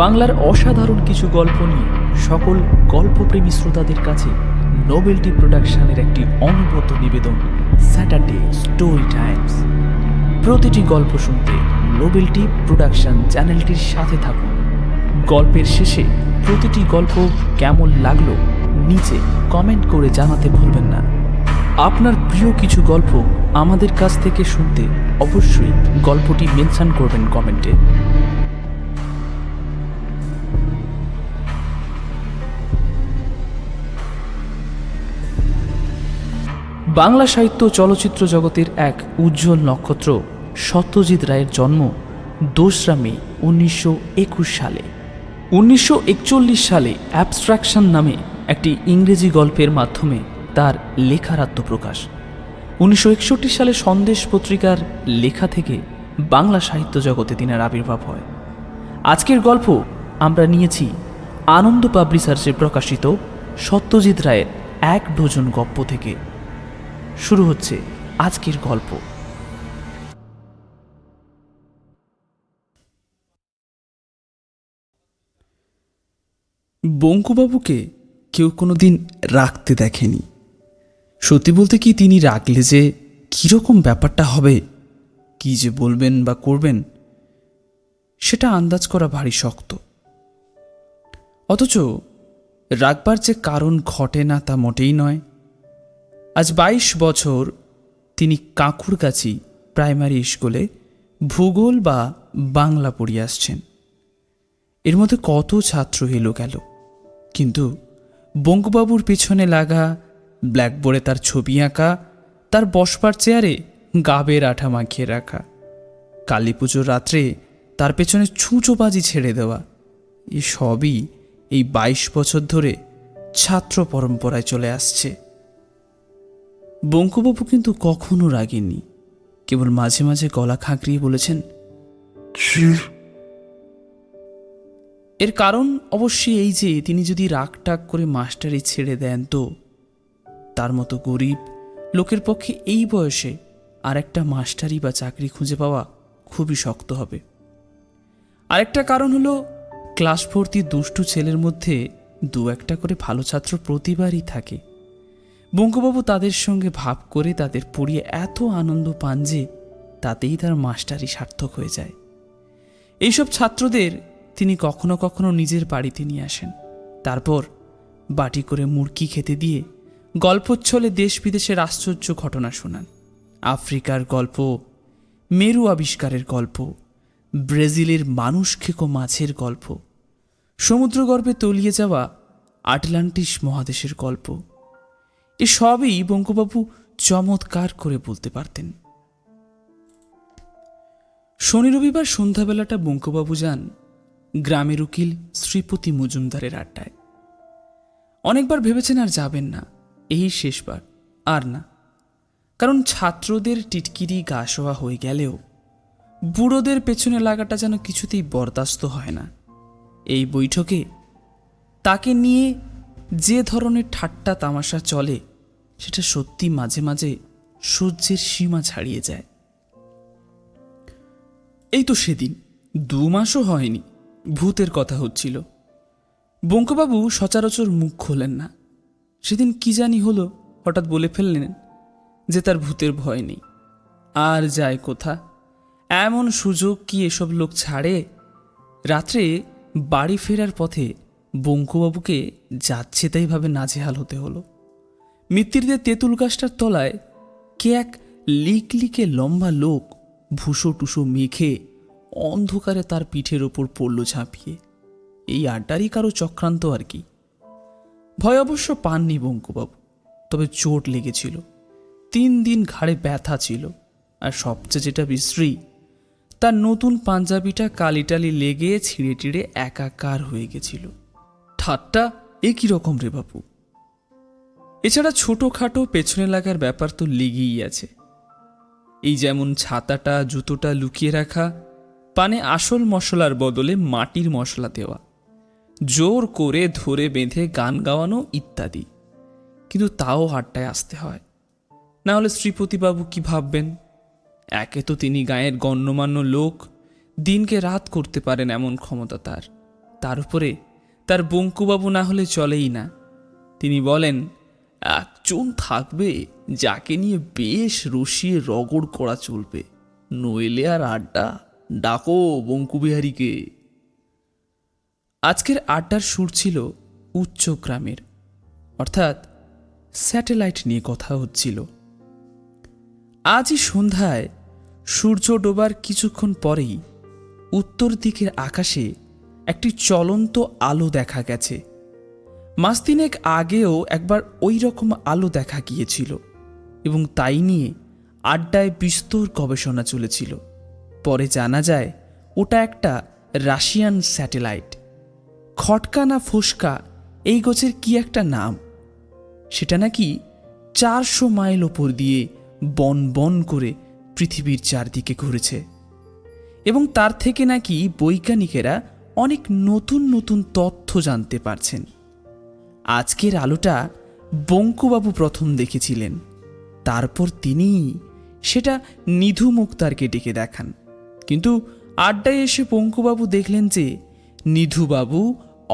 বাংলার অসাধারণ কিছু গল্প নিয়ে সকল গল্পপ্রেমী শ্রোতাদের কাছে নোবেলটি প্রোডাকশনের একটি অনবদ্য নিবেদন, স্যাটারডে স্টোরি টাইমস। প্রতিটি গল্প শুনতে নোবেলটি প্রোডাকশন চ্যানেলটির সাথে থাকুন। গল্পের শেষে প্রতিটি গল্প কেমন লাগলো নিচে কমেন্ট করে জানাতে ভুলবেন না। আপনার প্রিয় কিছু গল্প আমাদের কাছ থেকে শুনতে অবশ্যই গল্পটি মেনশন করবেন কমেন্টে। বাংলা সাহিত্য চলচ্চিত্র জগতের এক উজ্জ্বল নক্ষত্র সত্যজিৎ রায়ের জন্ম 2রা মে 1921 সালে। 1941 সালে অ্যাবস্ট্রাকশন নামে একটি ইংরেজি গল্পের মাধ্যমে তার লেখার আত্মপ্রকাশ। 1961 সালে সন্দেশ পত্রিকার লেখা থেকে বাংলা সাহিত্য জগতে তিনার আবির্ভাব হয়। আজকের গল্প আমরা নিয়েছি আনন্দ পাবলিশার্সে প্রকাশিত সত্যজিৎ রায়ের 1 ডজন গল্প থেকে। শুরু হচ্ছে আজকের গল্প। বঙ্কুবাবুকে কেউ কোনোদিন রাখতে দেখেনি। সত্যি বলতে কি, তিনি রাখলে যে কীরকম ব্যাপারটা হবে, কি যে বলবেন বা করবেন, সেটা আন্দাজ করা ভারী শক্ত। অথচ রাখবার যে কারণ ঘটে না তা মোটেই নয়। আজ 22 বছর তিনি কাঁকুরগাছি প্রাইমারি স্কুলে ভূগোল বা বাংলা পড়িয়ে আসছেন। এর মধ্যে কত ছাত্র এলো গেল, কিন্তু বঙ্কুবাবুর পিছনে লাগা ব্ল্যাকবোর্ডে তার ছবি আঁকা, তার বসবার চেয়ারে গাবের আঠা মাখিয়ে রাখা, কালী পুজোর রাত্রে তার পেছনে ছুঁচোবাজি ছেড়ে দেওয়া, এ সবই এই 22 বছর ধরে ছাত্র পরম্পরায় চলে আসছে। বঙ্কুবাবু কিন্তু কখনো রাগেননি, কেবল মাঝে মাঝে গলা খাঁকড়িয়ে বলেছেন, এর কারণ অবশ্যই এই যে তিনি যদি রাগ টাগ করে মাস্টারি ছেড়ে দেন তো তার মতো গরিব লোকের পক্ষে এই বয়সে আর একটা মাস্টারি বা চাকরি খুঁজে পাওয়া খুবই শক্ত হবে। আরেকটা কারণ হলো ক্লাস ভর্তি দুষ্টু ছেলের মধ্যে 2-1টা করে ভালো ছাত্র প্রতিবারই থাকে। বঙ্কুবাবু তাদের সঙ্গে ভাব করে তাদের পড়িয়ে এত আনন্দ পান যে তাতেই তার মাস্টারি সার্থক হয়ে যায়। এইসব ছাত্রদের তিনি কখনো কখনো নিজের বাড়িতে নিয়ে আসেন, তারপর বাটি করে মুরগি খেতে দিয়ে গল্পচ্ছলে দেশ বিদেশের আশ্চর্য ঘটনা শোনান। আফ্রিকার গল্প, মেরু আবিষ্কারের গল্প, ব্রাজিলের মানুষ খেকো মাছের গল্প, সমুদ্রগর্ভে তলিয়ে যাওয়া আটলান্টিস মহাদেশের গল্প, এসবই বঙ্কুবাবু চমৎকার করে বলতে পারতেন। শনি রবিবার সন্ধ্যাবেলাটা বঙ্কুবাবু যান গ্রামের উকিল শ্রীপতি মজুমদারের আড্ডায়। অনেকবার ভেবেছেন আর যাবেন না, এই শেষবার আর না। কারণ ছাত্রদের টিটকিরি গা শোয়া হয়ে গেলেও বুড়োদের পেছনে লাগাটা যেন কিছুতেই বরদাস্ত হয় না। এই বৈঠকে তাকে নিয়ে যে ধরনের ঠাট্টা তামাশা চলে সেটা সত্যি মাঝে মাঝে সহ্যের সীমা ছাড়িয়ে যায়। এই তো সেদিন 2 মাসও হয়নি ভূতের কথা হচ্ছিল। বঙ্কুবাবু সচরাচর মুখ খোলেন না। সেদিন কি জানি হলো, হঠাৎ বলে ফেললেন যে তার ভূতের ভয় নেই। আর যায় কোথা, এমন সুযোগ কি এসব লোক ছাড়ে? রাত্রে বাড়ি ফেরার পথে বঙ্কুবাবুকে যাচ্ছে তাই ভাবে নাজেহাল হতে হলো। মিত্তিরদের তেঁতুল গাছটার তলায় কে এক লিকলিকে লম্বা লোক ভুসো টুসো মেখে অন্ধকারে তার পিঠের ওপর পড়ল ঝাঁপিয়ে। এই আড্ডারই কারো চক্রান্ত আর কি। ভয় অবশ্য পাননি বঙ্কুবাবু, তবে চোট লেগেছিল। 3 দিন ঘাড়ে ব্যথা ছিল, আর সবচেয়ে যেটা বিশ্রী, তার নতুন পাঞ্জাবিটা কালিটালি লেগে ছিঁড়ে টিড়ে একাকার হয়ে গেছিল। ঠাট্টা এ কি রকম রে বাপু? এছাড়া ছোটোখাটো পেছনে লাগার ব্যাপার তো লেগেই আছে। এই যেমন ছাতাটা জুতোটা লুকিয়ে রাখা, পানে আসল মশলার বদলে মাটির মশলা দেওয়া, জোর করে ধরে বেঁধে গান গাওয়ানো ইত্যাদি। কিন্তু তাও আড্ডায় আসতে হয়, না হলে শ্রীপতিবাবু কি ভাববেন? একে তো তিনি গায়ের গণ্যমান্য লোক, দিনকে রাত করতে পারেন এমন ক্ষমতা তার, তার উপরে তার বঙ্কুবাবু না হলে চলেই না। তিনি বলেন, একজন থাকবে যাকে নিয়ে বেশ রসিয়ে রগড় করা চলবে, নইলে আর আড্ডা। ডাকো বঙ্কুবিহারীকে। আজকের আড্ডার সুর ছিল উচ্চ গ্রামের, অর্থাৎ স্যাটেলাইট নিয়ে কথা হচ্ছিল। আজই সন্ধ্যায় সূর্য ডোবার কিছুক্ষণ পরেই উত্তর দিকের আকাশে একটি চলন্ত আলো দেখা গেছে। মাস তিনেক আগেও একবার ওই রকম আলো দেখা গিয়েছিল এবং তাই নিয়ে আড্ডায় বিস্তর গবেষণা চলেছিল। পরে জানা যায় ওটা একটা রাশিয়ান স্যাটেলাইট। খটকা না ফোসকা এই গোছের কি একটা নাম, সেটা নাকি 400 মাইল ওপর দিয়ে বন বন করে পৃথিবীর চারদিকে ঘুরেছে এবং তার থেকে নাকি বৈজ্ঞানিকেরা অনেক নতুন নতুন তথ্য জানতে পারছেন। আজকের আলোটা বঙ্কুবাবু প্রথম দেখেছিলেন, তারপর তিনি সেটা নিধু মুক্তারকে ডেকে দেখান। কিন্তু আড্ডায় এসে বঙ্কুবাবু দেখলেন যে নিধুবাবু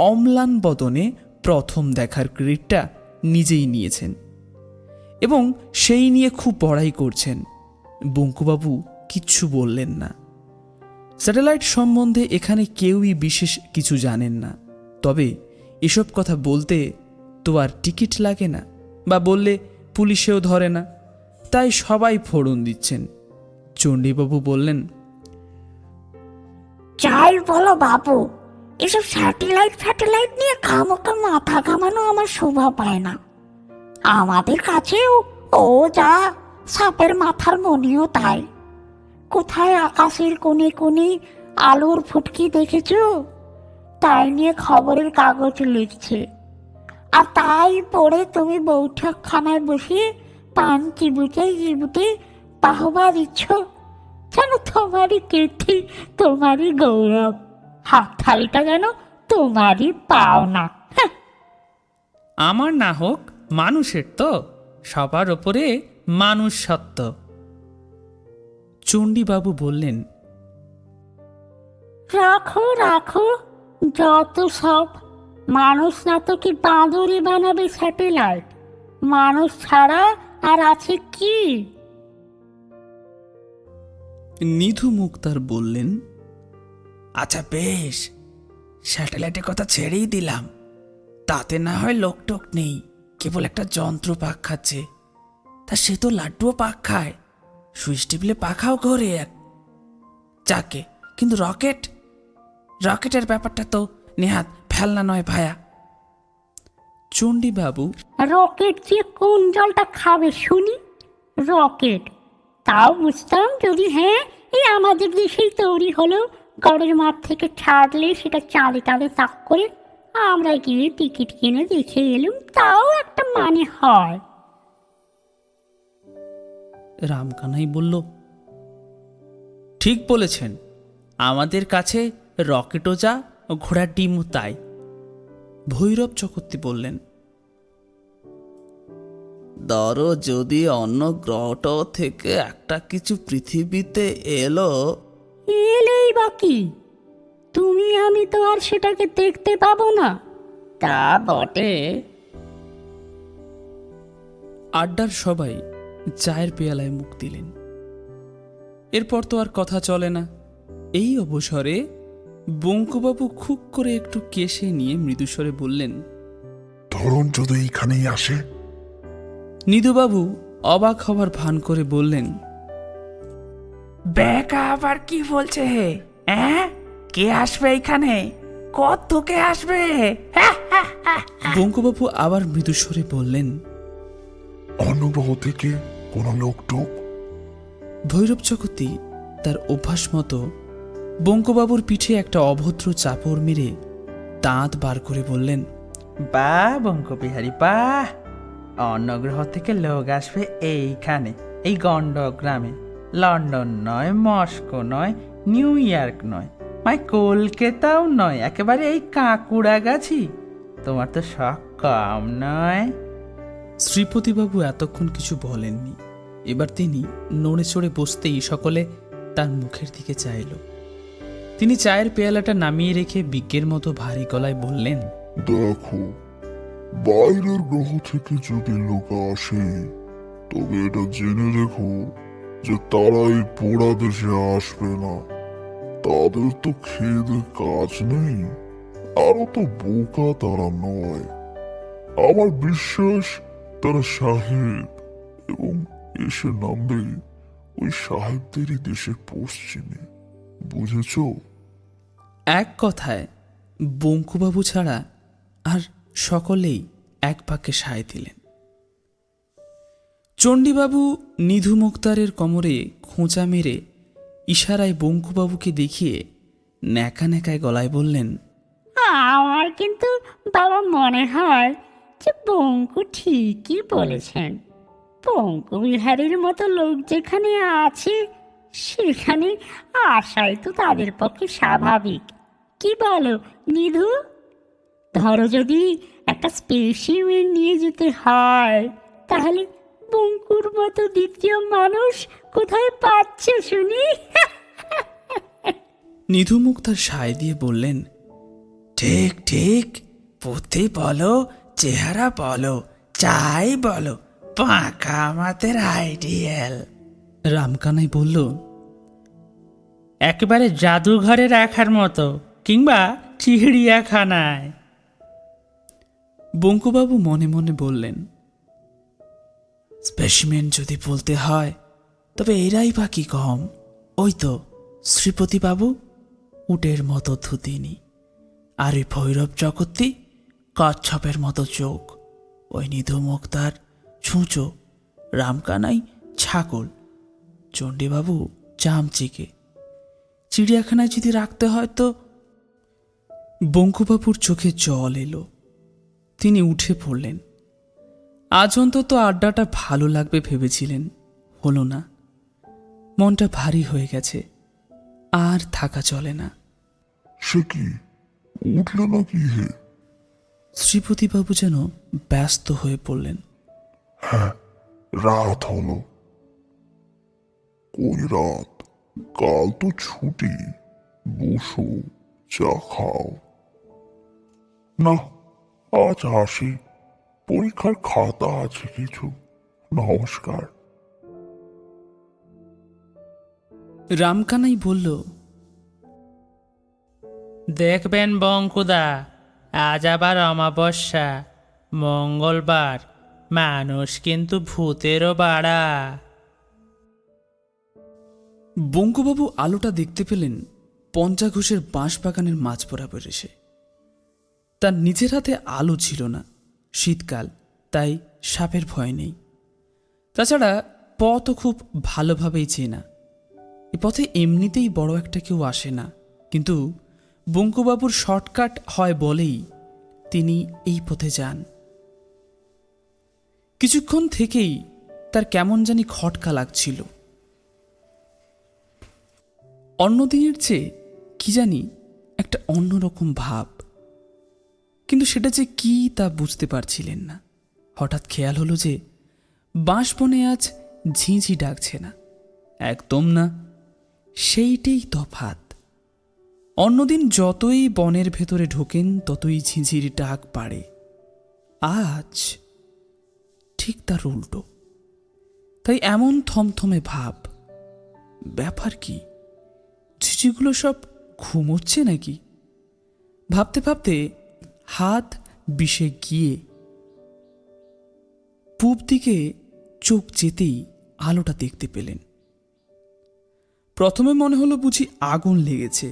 অম্লান বদনে প্রথম দেখার ক্রেডিটটা নিজেই নিয়েছেন এবং সেই নিয়ে খুব বড়াই করছেন। বঙ্কুবাবু কিচ্ছু বললেন না। স্যাটেলাইট সম্বন্ধে এখানে কেউই বিশেষ কিছু জানেন না, তবে এসব কথা বলতে তো আর টিকিট লাগে না, বা বললে পুলিশেও ধরে না, তাই সবাই ফোড়ন দিচ্ছেন। চণ্ডীবাবু বললেন, যাই বলো বাবু, এসব স্যাটেলাইট নিয়ে খামোখা মাথা ঘামানো আমার শোভা পায় না। আমাদের কাছেও ও যা, সাপের মাথার মনিও তাই। কোথায় আকাশের কোণে কোণে আলোর ফুটকি দেখেছ, তাই নিয়ে খবরের কাগজ লিখছে, আর তাই পড়ে তুমি বৈঠকখানায় বসে পান চিবুতে চিবুতে বাহবা দিচ্ছ, যেন তোমারই কীর্তি, তোমারই গৌরব, হাততালিটা যেন তোমারই পাওনা। আমার না হোক, মানুষের তো সবার ওপরে মানুষ সত্য। চণ্ডীবাবু বললেন, রাখো রাখো যত সব, মানুষ না তো কি বাঁদরই বানাবে স্যাটেলাইট? মানুষ ছাড়া আর আছে কি? নিধু মুক্তার বললেন, আচ্ছা বেশ, স্যাটেলাইটের কথা ছেড়েই দিলাম, তাতে না হয় লোকটোক নেই, কেবল একটা যন্ত্র পাক খাচ্ছে। তা সে তো লাড্ডুও পাক খায়, সুইচ টিপলে পাখাও ঘোরে এক। যাকে, কিন্তু রকেটের ব্যাপারটা তো নেহাত ফেলনা নয় ভায়া। চণ্ডীবাবু, রকেট যে কোন জলটা খাবে শুনি? রকেট তাও বুঝতাম যদি, হ্যাঁ, এই আমাদের দেশেই তৈরি হলো, গড়ের মাঠ থেকে ছাড়লে সেটা চাঁদে চাঁদে তাক করে আমরা গিয়ে টিকিট কিনে দেখে এলুম, তাও একটা মানে হয়। রামকানাই বলল, ঠিক বলেছেন, আমাদের কাছে রকেটও যা, ঘোড়ার ডিমও তাই। ভৈরব চক্রবর্তী বললেন, ধরো যদি অন্য গ্রহটা থেকে একটা কিছু পৃথিবীতে এলেই বাকি, তুমি আমি তো আর সেটাকে দেখতে পাবো না। তা বটে। আড্ডার সবাই চায়ের পেয়ালায় মুখ দিলেন। এরপর তো আর কথা চলে না। এই অবসরে বঙ্কুবাবু খুব করে একটু কেশে নিয়ে মৃদুস্বরে বললেন, ধরুন যদি এইখানেই আসে। নিধুবাবু অবাক হবার ভান করে বললেন, বেকা আবার কি বলছে হে? কে আসবে এখানে? কত কে আসবে? বঙ্কুবাবু আবার মৃদুস্বরে বললেন, অন্য গ্রহ থেকে কোনো লোকটোক। ভৈরব চক্রবর্তী তার অভ্যাস মতো বঙ্কুবাবুর পিঠে একটা অভদ্র চাপড় মেরে দাঁত বার করে বললেন, বাহ বঙ্কবিহারী বাহ, অন্য গ্রহ থেকে লোক আসবে এইখানে, এই গন্ডগ্রামে। লন্ডন নয়, মস্কো নয়, নিউ ইয়র্ক নয়, কলকাতাও নয়, একেবারে এই কাঁকুড়াগাছি। তোমার তো শখ কম নয়। শ্রীপতিবাবু এতক্ষণ কিছু বলেননি। এবার তিনি নড়ে চড়ে বসতেই সকলে তার মুখের দিকে চাইল। তিনি চায়ের পেয়ালাটা নামিয়ে রেখে বিজ্ঞের মতো ভারী গলায় বললেন, দেখো, বাইরের গ্রহ থেকে যদি লোক আসে তবে এটা জেনে রেখো যে তারা এই পোড়া দেশে আসবে না। তাদের তো খেয়ে কাজ নেই, আরো তো বোকা তারা নয়। আমার বিশ্বাস তারা সাহেব, এবং এসে নামবে ওই সাহেবদেরই দেশের পশ্চিমে। বুঝেছো? এক কথায় বঙ্কুবাবু ছাড়া আর সকলেই এক বাক্যে সায় দিলেন। চণ্ডীবাবু নিধু মুক্তারের কোমরে খোঁচা মেরে ইশারায় বঙ্কুবাবুকে দেখিয়ে ন্যাকা ন্যাকায় গলায় বললেন, আমার কিন্তু বাবা মনে হয় যে বঙ্কু ঠিকই বলেছেন। বঙ্কু বিহারীর মতো লোক যেখানে আছে সেখানে আসাই তো তাদের পক্ষে স্বাভাবিক। কি বলো নিধু? ধরো যদি একটা স্পেসিমেন নিয়ে যেতে হয়, তাহলে বঙ্কুর মতো দ্বিতীয় মানুষ কোথায় পাচ্ছে শুনি? নিধু মুক্তার সায় দিয়ে বললেন, ঠিক ঠিক, পুঁথি বলো, চেহারা বলো, চাই বলো, পাকা আমাদের আইডিয়াল। রামকানাই বলল, একেবারে জাদুঘরে রাখার মতো, কিংবা চিড়িয়াখানায়। বঙ্কুবাবু মনে মনে বললেন, স্পেশমেন যদি বলতে হয় তবে এরাই বা কি কম। ওই তো শ্রীপতিবাবু, উটের মতো ধুতিনি, আর ওই ভৈরব চকর্তি কচ্ছপের মতো চোখ, ওই নিধু মুক্তার ছুঁচো, রামকানাই ছাগল, চণ্ডীবাবু চামচিকে। চিড়িয়াখানায় যদি রাখতে হয় তো। বঙ্কুবাবুর চোখে জল এলো। তিনি উঠে পড়লেন। আজ অন্তত আড্ডাটা ভালো লাগবে ভেবেছিলেন, হলো না। মনটা ভারী হয়ে গেছে, আর থাকা চলে না। সে কি, উঠলে নাকি হে? শ্রীপতিবাবু যেন ব্যস্ত হয়ে পড়লেন। হ্যাঁ, রাত হলো। কই রাত? কাল তো ছুটি। বসো, চা খাও। না, আজ আসি, পরীক্ষার খাতা আছে কিছু। নমস্কার। রামকানাই বলল, দেখবেন বঙ্কুদা, আজ আবার অমাবস্যা, মঙ্গলবার, মানুষ কিন্তু ভূতেরও বাড়া। বঙ্কুবাবু আলোটা দেখতে পেলেন পঞ্চাঘোষের বাঁশ বাগানের মাঝ বরাবর এসে। তার নিজের হাতে আলো ছিল না, শীতকাল, তাই সাপের ভয় নেই। তাছাড়া পথও খুব ভালোভাবেই চেনা। এ পথে এমনিতেই বড় একটা কেউ আসে না, কিন্তু বঙ্কুবাবুর শর্টকাট হয় বলেই তিনি এই পথে যান। কিছুক্ষণ থেকেই তার কেমন জানি খটকা লাগছিল। অন্যদিনের চেয়ে কি জানি একটা অন্যরকম ভাব, কিন্তু সেটা যে কি তা বুঝতে পারছিলেন না। হঠাৎ খেয়াল হলো যে বাঁশবনে আজ ঝিঁঝি ডাকছে না, একদম না। সেইটাই তফাৎ। অন্যদিন যতই বনের ভেতরে ঢোকেন ততই ঝিঁঝির ডাক বাড়ে, আজ ঠিক তার উল্টো। তাই এমন থমথমে ভাব। ব্যাপার কি, ঝিঁঝিগুলো সব ঘুমোচ্ছে নাকি? ভাবতে ভাবতে হাত বিষে গিয়ে পূব দিকে চোখ যেতেই আলোটা দেখতে পেলেন। প্রথমে মনে হলো বুঝি আগুন লেগেছে।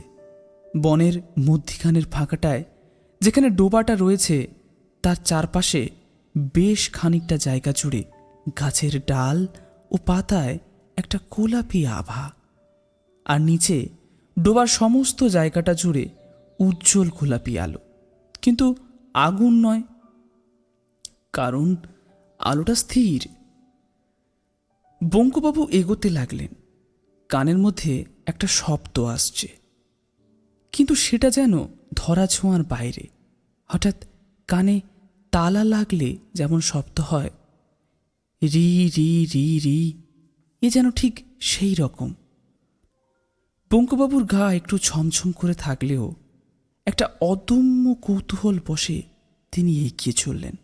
বনের মধ্যিখানের ফাঁকাটায় যেখানে ডোবাটা রয়েছে তার চারপাশে বেশ খানিকটা জায়গা জুড়ে গাছের ডাল ও পাতায় একটা গোলাপি আভা, আর নিচে ডোবার সমস্ত জায়গাটা জুড়ে উজ্জ্বল গোলাপি আলো, কিন্তু আগুন নয়, কারণ আলোটা স্থির। বঙ্কুবাবু এগোতে লাগলেন। কানের মধ্যে একটা শব্দ আসছে, কিন্তু সেটা যেন ধরা ছোঁয়ার বাইরে। হঠাৎ কানে তালা লাগলে যেমন শব্দ হয়, রি রি রি রি, এ যেন ঠিক সেই রকম। পঙ্কুবাবুর গা একটু ছমছম করে থাকলেও একটা অদম্য কৌতূহল বশে তিনি এগিয়ে চললেন।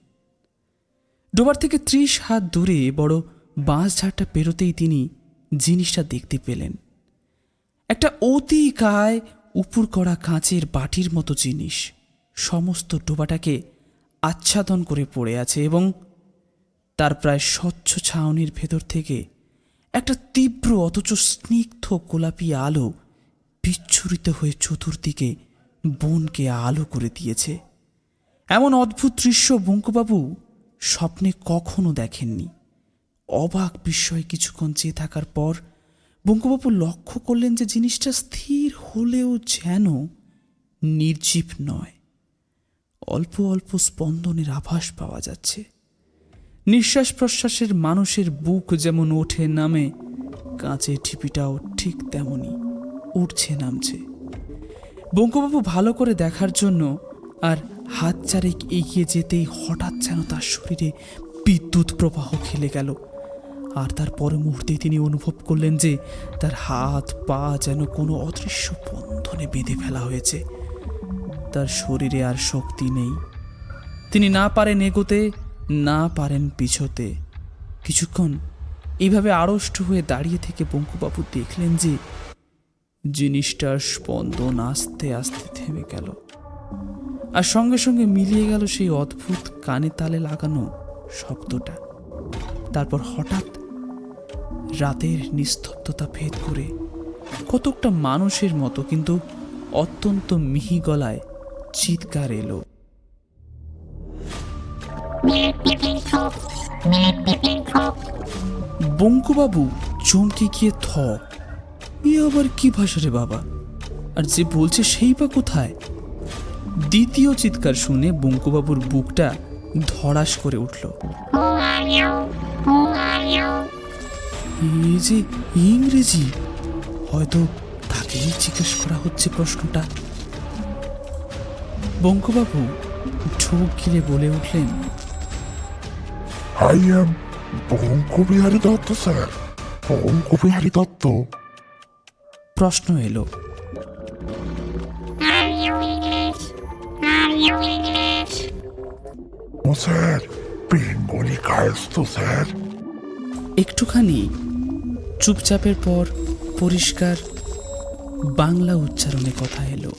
ডোবার থেকে 30 হাত দূরে বড় বাঁশঝাড়টা পেরোতেই তিনি জিনিসটা দেখতে পেলেন। একটা অতি কায় উপুর করা কাঁচের বাটির মতো জিনিস সমস্ত ডোবাটাকে আচ্ছাদন করে পড়ে আছে এবং তার প্রায় স্বচ্ছ ছাউনির ভেতর থেকে একটা তীব্র অথচ স্নিগ্ধ গোলাপি আলো বিচ্ছুরিত হয়ে চতুর্দিকে বনকে আলো করে দিয়েছে। এমন অদ্ভুত দৃশ্য বঙ্কুবাবু স্বপ্নে কখনো দেখেননি। অবাক বিস্ময়ে কিছুক্ষণ চেয়ে থাকার পর বঙ্কুবাবু লক্ষ্য করলেন যে জিনিসটা স্থির হলেও যেন নির্জীব নয়, অল্প অল্প স্পন্দনের আভাস পাওয়া যাচ্ছে। নিঃশ্বাস প্রশ্বাসের মানুষের বুক যেমন ওঠে নামে, কাঁচের ঢিপিটাও ঠিক তেমনই উঠছে নামছে। বঙ্কুবাবু ভালো করে দেখার জন্য আর হাত চারেক এগিয়ে যেতেই হঠাৎ যেন তার শরীরে বিদ্যুৎ প্রবাহ খেলে গেল, আর তার পর মুহূর্তেই তিনি অনুভব করলেন যে তার হাত পা যেন কোনো অদৃশ্য বন্ধনে বেঁধে ফেলা হয়েছে। তার শরীরে আর শক্তি নেই, তিনি না পারেন এগোতে, না পারেন পিছোতে। কিছুক্ষণ এইভাবে আড়ষ্ট হয়ে দাঁড়িয়ে থেকে বঙ্কুবাবু দেখলেন যে জিনিসটার স্পন্দন আস্তে আস্তে থেমে গেল, আর সঙ্গে সঙ্গে মিলিয়ে গেল সেই অদ্ভুত কানে তালে লাগানো শব্দটা। তারপর হঠাৎ রাতের নিস্তব্ধতা ভেদ করে কতকটা মানুষের মতো কিন্তু অত্যন্ত মিহি গলায় চিৎকার এলো। বঙ্কুবাবু চমকে গিয়ে এ আবার কি ভাষা রে বাবা, আর যে বলছে সেই বা কোথায়? দ্বিতীয় চিৎকার শুনে বঙ্কুবাবুর বুকটা ধড়াস করে উঠল। এই যে ইংরেজি, হয়তো তাকেই জিজ্ঞেস করা হচ্ছে প্রশ্নটা। বঙ্কুবাবু ঢোক গিলে বলে উঠলেন, I am Bankabihari Dutta sir, Bankabihari Dutta. প্রশ্ন এলো, ও স্যার, বেঙ্গলি কায়স্ত স্যার। একটুখানি চুপচাপের পর পরিষ্কার বাংলা উচ্চারণে কথা এলো,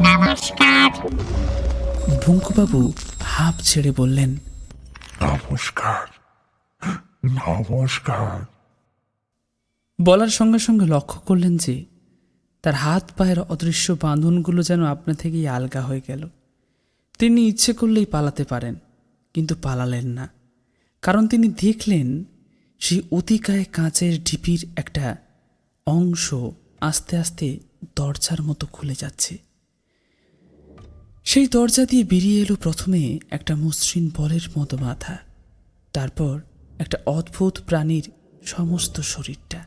নমস্কার। বঙ্কুবাবু হাঁপ ছেড়ে বললেন, নমস্কার, নমস্কার। বলার সঙ্গে সঙ্গে লক্ষ্য করলেন যে তার হাত পায়ের অদৃশ্য বাঁধনগুলো যেন আপনা থেকেই আলগা হয়ে গেল। তিনি ইচ্ছে করলেই পালাতে পারেন, কিন্তু পালালেন না, কারণ তিনি দেখলেন সেই অতিকায় কাঁচের ঢিপির একটা অংশ আস্তে আস্তে দরজার মতো খুলে যাচ্ছে। সেই দরজা দিয়ে বেরিয়ে এলো প্রথমে একটা মসৃণ বলের মতো মাথা, তারপর একটা অদ্ভুত প্রাণীর সমস্ত শরীরটা।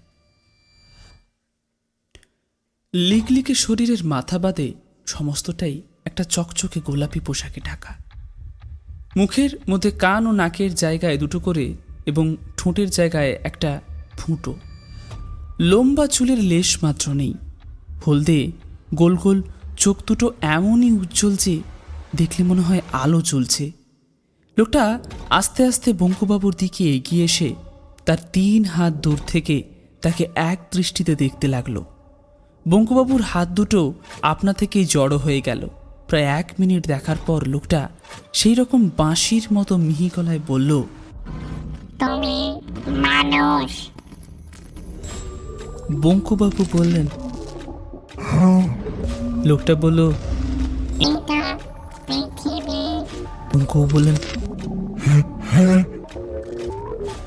লিকলিকে শরীরের মাথা বাদে সমস্তটাই একটা চকচকে গোলাপি পোশাকে ঢাকা। মুখের মধ্যে কান ও নাকের জায়গায় দুটো করে এবং ঠোঁটের জায়গায় একটা ফুটো। লম্বা চুলের লেশ মাত্র নেই। হলদে গোল গোল চোখ দুটো এমনই উজ্জ্বল যে দেখলে মনে হয় আলো জ্বলছে। লোকটা আস্তে আস্তে বঙ্কুবাবুর দিকে এগিয়ে এসে তার 3 হাত দূর থেকে তাকে এক দৃষ্টিতে দেখতে লাগলো। বঙ্কুবাবুর হাত দুটো আপনা থেকেই জড়ো হয়ে গেল। প্রায় 1 মিনিট দেখার পর লোকটা সেই রকম বাঁশির মতো মিহি গলায় বলল, তুমি মানুষ? বঙ্কুবাবু বললেন, লোকটা বলল, এটা পৃথিবী। বঙ্কুবাবু বললেন,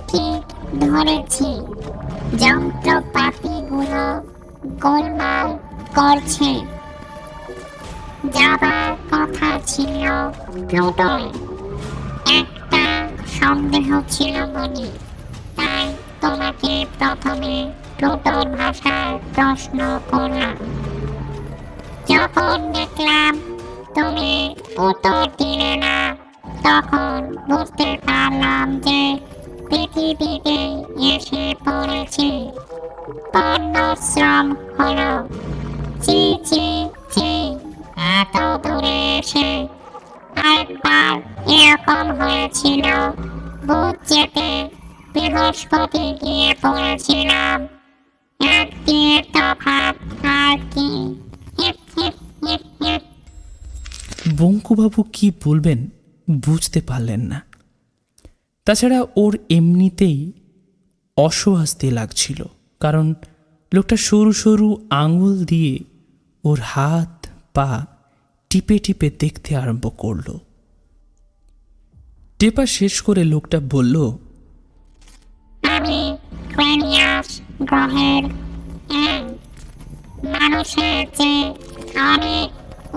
ঠিক ধরেছি, যন্ত্রপাতিগুলো গোলমাল করছে। যাবার কথা ছিল প্লুটোয়। একটা সন্দেহ ছিল মনে, তাই তোমাকে প্রথমে প্লুটোর ভাষায় প্রশ্ন করলাম। যখন দেখলাম তুমি উত্তর দিলে না, তখন বুঝতে পারলাম যে পৃথিবীতে এসে পড়েছে। পণ্যশ্রম হলো। চি চি চি, এত দূরে এসে একবার এরকম হয়েছিল, ভূত চেপে বৃহস্পতি গিয়ে পড়েছিলাম। একদিনের তফাৎ আর কি। Hip hip hip hip. বঙ্কুবাবু কি বলবেন বুঝতে পারলেন না। তাছাড়া ওর এমনিতেই অস্বস্তি লাগছিল, কারণ লোকটা সরু সরু আঙুল দিয়ে ওর হাত পা টিপে টিপে দেখতে আরম্ভ করল। টেপা শেষ করে লোকটা বলল, আমি ক্রেনিয়াস গ্রহের এক মানুষের চেয়ে অনেক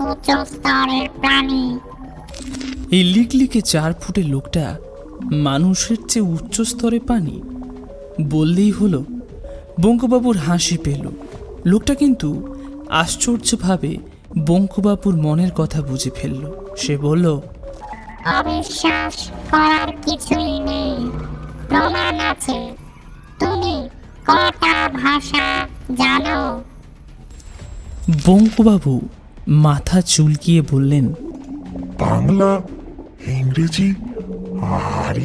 উচ্চ স্তরের প্রাণী। এই লিকলিকে 4 ফুটের লোকটা মানুষের চেয়ে উচ্চ স্তরে পানি বললেই হলো। বঙ্কুবাবুর হাসি পেল। লোকটা কিন্তু আশ্চর্যভাবে বঙ্কুবাবুর মনের কথা বুঝে ফেলল। সে বলল, অবিশ্বাস করার কিছুই নেই, প্রমাণ আছে। তুমি কটা ভাষা জানো? বঙ্কুবাবু মাথা চুলকিয়ে বললেন, বাংলা, ইংরেজি আর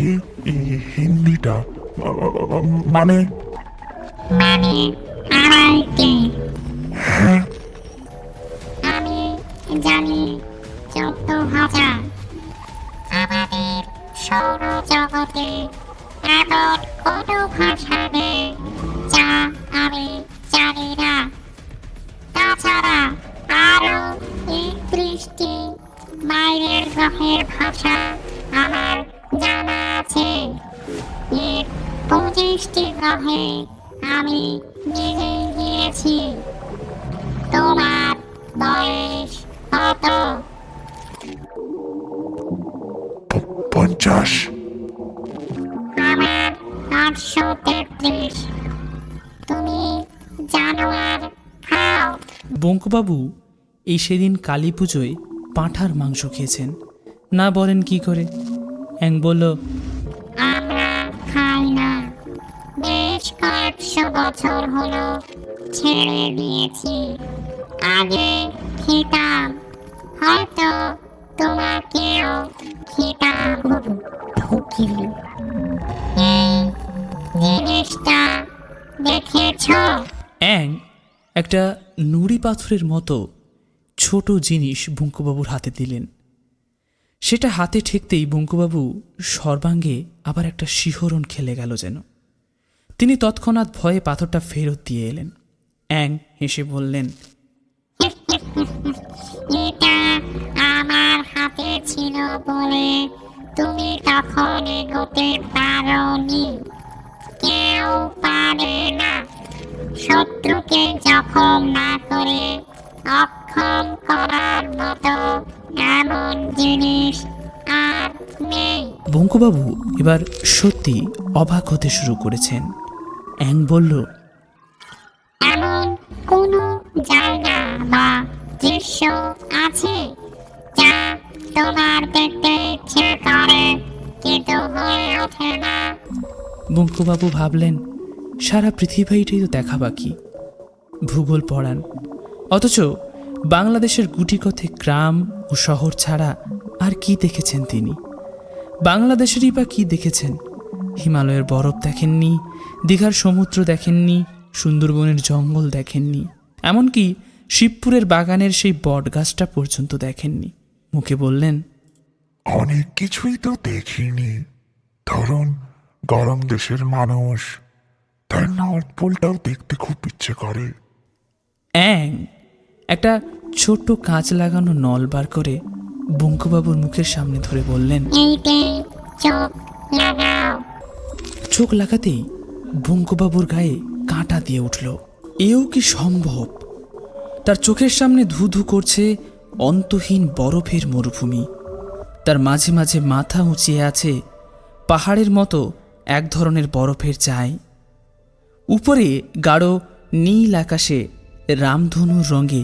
হিন্দিটা মানে মানে আড়াইটি। হ্যাঁ, আমি জানি 14,000। আমাদের সৌরজগতে এমন কোনো ভাষা নেই যা আমি জানি না। তাছাড়া আরো 31টি বাইরের গ্রহের ভাষা আমার জানা আছে। এর 25টি গ্রহে আমি নিজেই গিয়েছি। তোমার বয়স কত? 50। আমার 833। তুমি জানোয়ার খাও? বঙ্কুবাবু এই সেদিন কালী পুজোয় পাঁঠার মাংস খেয়েছেন, না বলেন কি করে? অ্যাং বলল, আমরা খাই না, বেশ কয়েকশো বছর হলো ছেড়ে দিয়েছি। আগে খেতাম, হয়তো তোমাকেও খেতাম। এই জিনিসটা দেখেছ? অ্যাং একটা নুড়ি পাথরের মতো ছোট জিনিস বঙ্কুবাবুর হাতে দিলেন। সেটা হাতে ঠেকতেই বঙ্কুবাবু সর্বাঙ্গে আবার একটা শিহরণ খেলে গেল যেন। তিনি তৎক্ষণাৎ ভয়ে পাথরটা ফেরত দিয়ে এলেন। অ্যাং হেসে বললেন, এটা আমার হাতে ছিল বলে তুমি তখন এগোতে পারোনি। কেউ পারে না শত্রুকে জখম না করে অক্ষম করার মতো এমন জিনিস আর নেই। বঙ্কুবাবু এবার সত্যি অবাক হতে শুরু করেছেন। অ্যাং বলল, এমন কোনো জায়গা বা দৃশ্য আছে যা তোমার দেখতে ইচ্ছে করে কিন্তু হয়ে ওঠে না? বঙ্কুবাবু ভাবলেন, সারা পৃথিবীটাই তো দেখা বাকি। ভূগোল পড়ান, অথচ বাংলাদেশের গুটিকথে গ্রাম ও শহর ছাড়া আর কি দেখেছেন তিনি? বাংলাদেশেরই বা কি দেখেছেন? হিমালয়ের বরফ দেখেননি, দীঘার সমুদ্র দেখেননি, সুন্দরবনের জঙ্গল দেখেননি, এমনকি শিবপুরের বাগানের সেই বট গাছটা পর্যন্ত দেখেননি। মুখে বললেন, অনেক কিছুই তো দেখিনি। ধরুন, গরম দেশের মানুষ, তার নর্থ পোলটাও দেখতে খুব ইচ্ছে করে। অ্যাং একটা ছোট্ট কাঁচ লাগানো নল বার করে বঙ্কুবাবুর মুখের সামনে ধরে বললেন, এইতে চোখ লাগাও। চোখ লাগাতেই বঙ্কুবাবুর গায়ে কাঁটা দিয়ে উঠল। এও কি সম্ভব? তার চোখের সামনে ধু ধু করছে অন্তহীন বরফের মরুভূমি। তার মাঝে মাঝে মাথা উঁচিয়ে আছে পাহাড়ের মতো এক ধরনের বরফের চাই। উপরে গাঢ় নীল আকাশে রামধনুর রঙে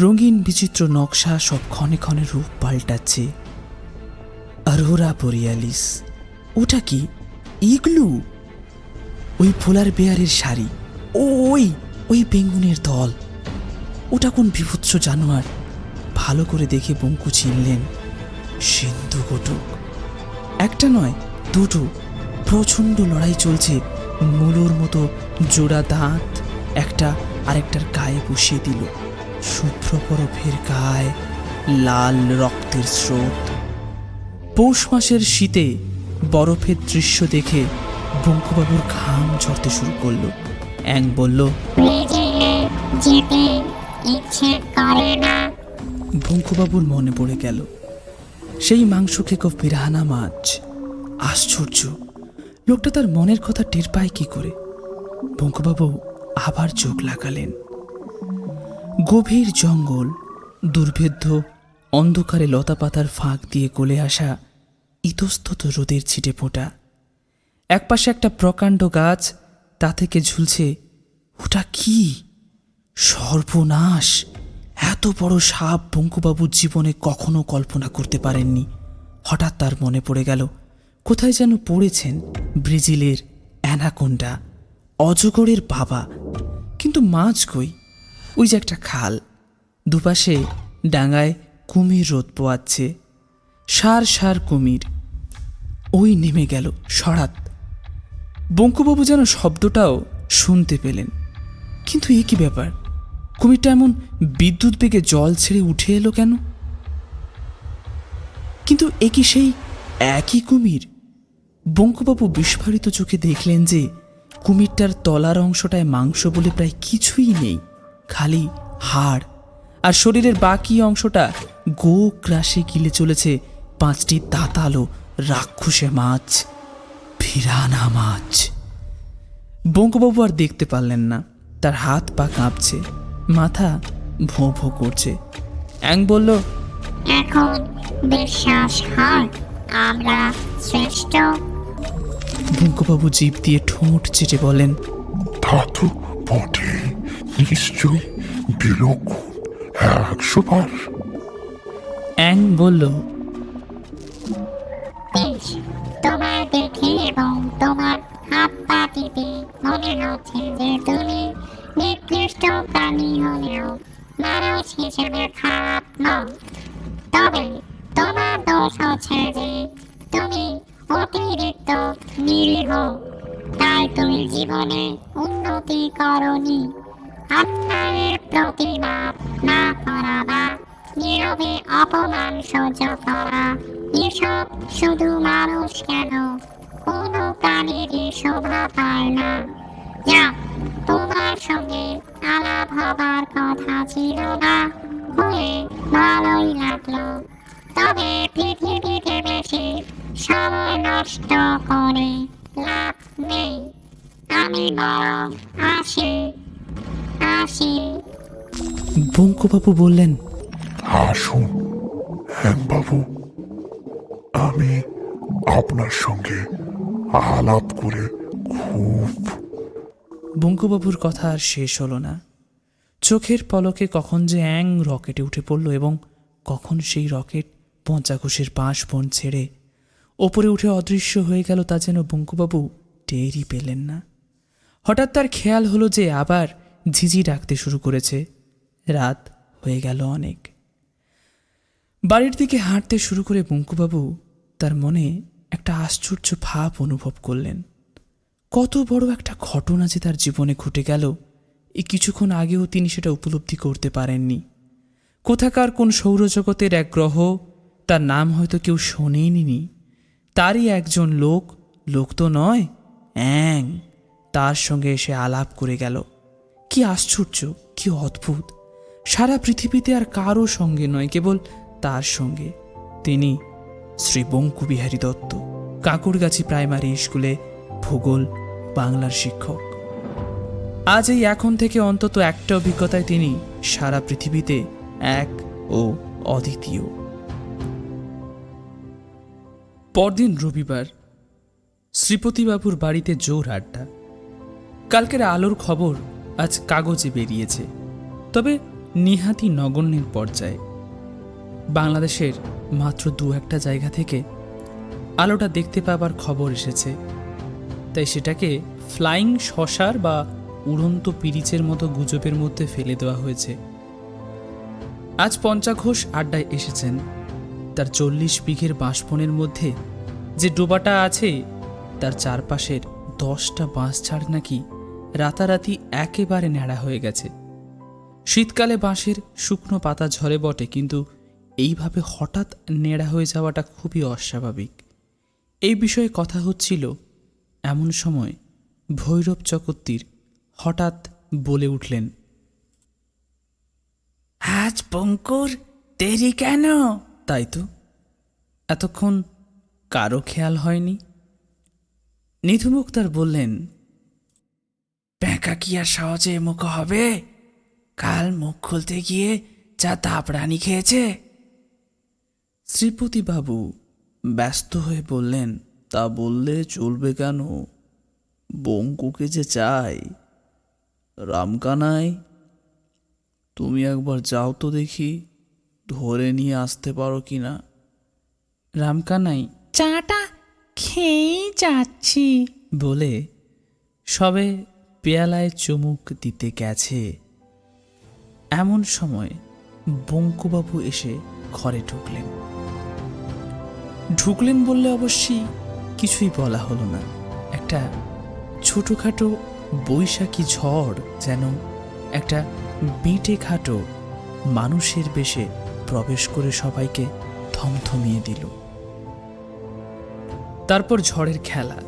রঙিন বিচিত্র নকশা সব ক্ষণে ক্ষণে রূপ পাল্টাচ্ছে। অরোরা বোরিয়ালিস। ওটা কি? ইগলু? ওই পোলার বেয়ারের শাড়ি, ওই ওই বেঙ্গুনের দল, ওটা কোন বিভৎস জানোয়ার? ভালো করে দেখে বঙ্কু চিনলেন সিন্ধু ঘটক। একটা নয়, দুটো প্রচণ্ড লড়াই চলছে। মুলোর মতো জোড়া দাঁত একটা আরেকটার গায়ে বসিয়ে দিল। শুভ্র বরফের গায়ে লাল রক্তের স্রোত। পৌষ মাসের শীতে বরফের দৃশ্য দেখে বঙ্কুবাবুর ঘাম ঝরতে শুরু করলো। অ্যাং বলল, যেতে ইচ্ছে করে না। বঙ্কুবাবুর মনে পড়ে গেল সেই মাংস খেকো পিরাহানা মাছ। আশ্চর্য, লোকটা তার মনের কথা টের পায় কি করে? বঙ্কুবাবু আবার চোখ লাগালেন। গভীর জঙ্গল, দুর্ভেদ্য অন্ধকারে লতাপাতার ফাঁক দিয়ে গলে আসা ইতস্তত রোদের ছিটে ফোঁটা। একপাশে একটা প্রকাণ্ড গাছ, তা থেকে ঝুলছে ওটা কি? সর্বনাশ! এত বড় সাপ বঙ্কুবাবুর জীবনে কখনো কল্পনা করতে পারেননি। হঠাৎ তার মনে পড়ে গেল কোথায় যেন পড়েছেন ব্রাজিলের অ্যানাকোন্ডা, অজগরের বাবা। কিন্তু মাছ কই? ওই যে একটা খাল, দুপাশে ডাঙায় কুমির রোদ পোয়াচ্ছে, সার সার কুমির। ওই নেমে গেল সরাত। বঙ্কুবাবু যেন শব্দটাও শুনতে পেলেন। কিন্তু এ কি ব্যাপার? কুমিরটা এমন বিদ্যুৎ বেগে জল ছেড়ে উঠে এলো কেন? কিন্তু এ কি সেই একই কুমির? বঙ্কুবাবু বিস্ফারিত চোখে দেখলেন যে কুমিরটার তলার অংশটায় মাংস বলে প্রায় কিছুই নেই, খালি হাড়। আর শরীরের বাকি অংশটা গো গ্রাসে গিলে চলেছে 5টি দাঁতালো রাক্ষসে মাছ, পিরানা মাছ। বঙ্কুবাবু আর দেখতে পারলেন না। তার হাত পা কাঁপছে, মাথা ভোঁ ভোঁ করছে। অ্যাং বলল, এখন বিশ্বাস হয় আমরা শ্রেষ্ঠ? বঙ্কুবাবু জিভ দিয়ে ঠোঁট চেটে বলেন, তা তো বটে, নিশ্চয়ই বিলক্ষণ 100 বার। অ্যাং বলল, বেশ, তোমার দেখে এবং তোমার হাত পা টিপে মনে হচ্ছে যে তুমি নিকৃষ্ট প্রাণী হলেও মানুষ হিসেবে খারাপ নও। তবে তোমার দোষ হচ্ছে যে তুমি অতিরিক্ত নিরীহ, তাই তুমি জীবনে উন্নতি করনি। অন্যায়ের প্রতিবাদ না করা বা নীরবে অপমান সহ্য করা, এসব শুধু মানুষ কেন, কোনো প্রাণীরই শোভা পায় না। যা, তোমার সঙ্গে আলাপ হবার কথা ছিল না, হয়ে ভালোই লাগলো। তবে পৃথিবীতে বেশি সময় নষ্ট করে লাভ নেই। আমি বরং আসি। বঙ্কুবাবু বললেন, আসুন বাবু, আমি আপনার সঙ্গে আলাপ করে খুব। বঙ্কুবাবুর কথা আর শেষ হলো না। চোখের পলকে কখন যে অ্যাং রকেটে উঠে পড়ল এবং কখন সেই রকেট পঞ্চাঘোষের বাঁশ বন ছেড়ে ওপরে উঠে অদৃশ্য হয়ে গেল, তা যেন বঙ্কুবাবু টেরই পেলেন না। হঠাৎ তার খেয়াল হলো যে আবার ঝিঝি ডাকতে শুরু করেছে। রাত হয়ে গেল অনেক। বাড়ির দিকে হাঁটতে শুরু করে বঙ্কুবাবু তার মনে একটা আশ্চর্য ভাব অনুভব করলেন। কত বড় একটা ঘটনা যে তার জীবনে ঘটে গেল, এই কিছুক্ষণ আগেও তিনি সেটা উপলব্ধি করতে পারেননি। কোথাকার কোন সৌরজগতের এক গ্রহ, তার নাম হয়তো কেউ শোনেনি, তারই একজন লোক তো নয়, অ্যাং, তার সঙ্গে এসে আলাপ করে গেল। কি আশ্চর্য, কি অদ্ভুত! সারা পৃথিবীতে আর কারো সঙ্গে নয়, কেবল তার সঙ্গে। তিনি শ্রী বঙ্কু বিহারী দত্ত, কাঁকুড়গাছি প্রাইমারি স্কুলে ভূগোল বাংলার শিক্ষক। আজ এই এখন থেকে অন্তত একটা অভিজ্ঞতায় তিনি সারা পৃথিবীতে এক ও অদ্বিতীয়। পরদিন রবিবার, শ্রীপতিবাবুর বাড়িতে জোর আড্ডা। কালকের আলোর খবর আজ কাগজে বেরিয়েছে, তবে নিহাতি নগণ্যের পর্যায়ে। বাংলাদেশের মাত্র 2-1টা জায়গা থেকে আলোটা দেখতে পাবার খবর এসেছে, তাই সেটাকে ফ্লাইং শসার বা উড়ন্ত পিরিচের মতো গুজবের মধ্যে ফেলে দেওয়া হয়েছে। আজ পঞ্চা ঘোষ আড্ডায় এসেছেন। তার 40 বিঘের বাঁশবনের মধ্যে যে ডোবাটা আছে তার চারপাশের 10টা বাঁশ ছাড় নাকি রাতারাতি একেবারে ন্যাড়া হয়ে গেছে। শীতকালে বাঁশের শুকনো পাতা ঝরে বটে, কিন্তু এইভাবে হঠাৎ নেড়া হয়ে যাওয়াটা খুবই অস্বাভাবিক। এই বিষয়ে কথা হচ্ছিল, এমন সময় ভৈরব চকর্তীর হঠাৎ বলে উঠলেন, আজ বঙ্কুর দেরি কেন? তাই তো, এতক্ষণ কারো খেয়াল হয়নি। নিধু মুক্তার বললেন, প্যাঁকা কি আর সহজে মুখ হবে? কাল মুখ খুলতে গিয়ে যা দাপড়ানি খেয়েছে। শ্রীপতিবাবু ব্যস্ত হয়ে বললেন, তা বললে চলবে কেন? বঙ্কুকে যে চাই। রামকানাই, তুমি একবার যাও তো দেখি, ধরে নিয়ে আসতে পারো কি না। রামকানাই চাটা খেয়েই যাচ্ছি বলে সবে পেয়ালায় চুমুক দিতে গেছে, এমন সময় বঙ্কুবাবু এসে ঘরে ঢুকলেন বললে অবশ্যই কিছুই বলা হলো না। একটা ছোটোখাটো বৈশাখী ঝড় যেন একটা বেঁটে খাটো মানুষের বেশে প্রবেশ করে সবাইকে থমথমিয়ে দিল। তারপর ঝড়ের খেলা।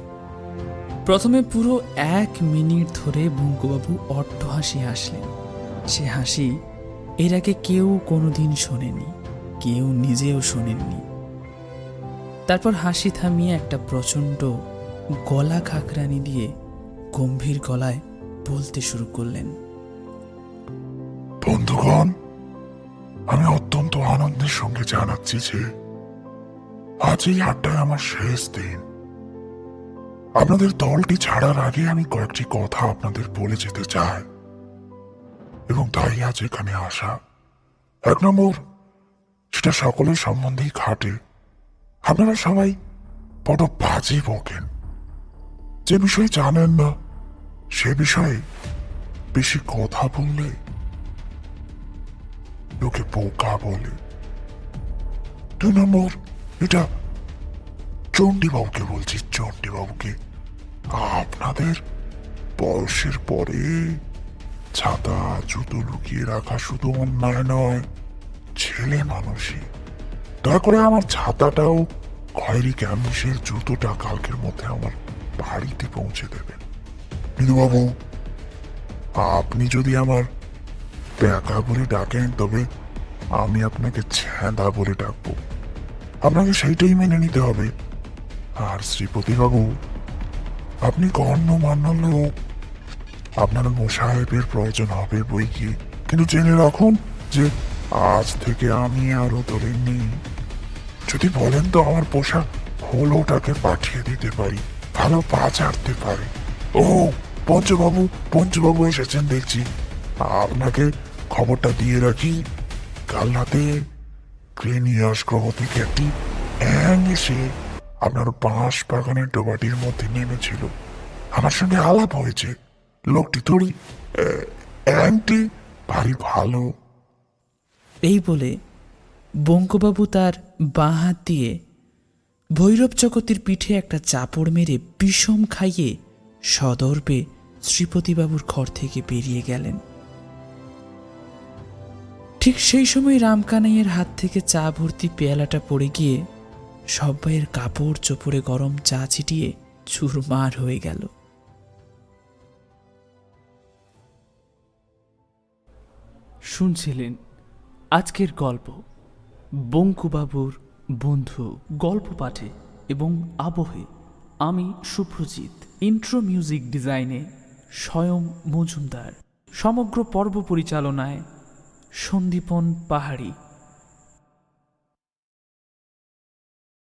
প্রথমে পুরো 1 মিনিট ধরে বঙ্কুবাবু অট্ট হাসি হাসলেন। সে হাসি এর আগে কেউ কোনোদিন শোনেনি, কেউ নিজেও শোনেননি। তারপর হাসি থামিয়ে একটা প্রচণ্ড গলা খাকরানি দিয়ে গম্ভীর গলায় বলতে শুরু করলেন, বন্ধুগণ, আমি অত্যন্ত আনন্দের সঙ্গে জানাচ্ছি যে আজ এই আড্ডায় আমার শেষ দিন। আপনাদের দলটি ছাড়ার আগে আমি কয়েকটি কথা আপনাদের বলে যেতে চাই, এবং তাই আজ এখানে আসা। 1 নম্বর, সেটা সকলের সম্বন্ধেই খাটে। আপনারা সবাই বড় বাজে বকেন। যে বিষয়ে জানেন না সে বিষয়ে বেশি কথা বললে লোকে বোকা বলে। 2 নম্বর, এটা চণ্ডীবাবুকে বলছি, চণ্ডীবাবুকে। আপনাদের বয়সের পরে ছাতা জুতো লুকিয়ে রাখা শুধু অন্যায় নয়, ছেলে মানুষই। দয়া করে আমার ছাতাটাও খয়েরি ক্যামিসের জুতোটা কালকের মধ্যে আমার বাড়িতে পৌঁছে দেবেন। নিধুবাবু, আপনি যদি আমার প্যাকা বলে ডাকেন তবে আমি আপনাকে ছ্যাঁদা বলে ডাকবো, আপনাকে সেইটাই মেনে নিতে হবে। আর শ্রীপতিবাবু, আপনি গণ্যমান্য লোক, আপনার মোসাহেবের প্রয়োজন হবে বই কি, কিন্তু জেনে রাখুন যে আজ থেকে আমি আরো দলে নেই। যদি বলেন তো আমার পোশাক হলোটাকে পাঠিয়ে দিতে পারি, ভালো পা চাটতে পারে। ও পঞ্চবাবু, পঞ্চবাবু এসেছেন দেখছি। আপনাকে খবরটা দিয়ে রাখি, কাল রাতে ক্রেনিয়াস গ্রহ থেকে একটি অ্যাং এসে আপনার বাঁশ বাগানের ডোবাটির মধ্যে নেমেছিল। আমার সঙ্গে আলাপ হয়েছে। লোকটি তোরই অ্যাংটি ভারী ভালো। এই বলে বঙ্কুবাবু তার বাঁ হাত দিয়ে ভৈরব চকর্তীর পিঠে একটা চাপড় মেরে বিষম খাইয়ে সদর্পে শ্রীপতিবাবুর ঘর থেকে বেরিয়ে গেলেন। ঠিক সেই সময় রামকানাইয়ের হাত থেকে চা ভর্তি পেয়ালাটা পড়ে গিয়ে সব্বাইয়ের কাপড় চোপড়ে গরম চা ছিটিয়ে চুরমার হয়ে গেল। শুনছিলেন আজকের গল্প বঙ্কুবাবুর বন্ধু। গল্প পাঠে এবং আবহে আমি সুপ্রজিৎ। ইন্ট্রো মিউজিক ডিজাইনে স্বয়ং মজুমদার। সমগ্র পর্ব পরিচালনায় সন্দীপন পাহাড়ি।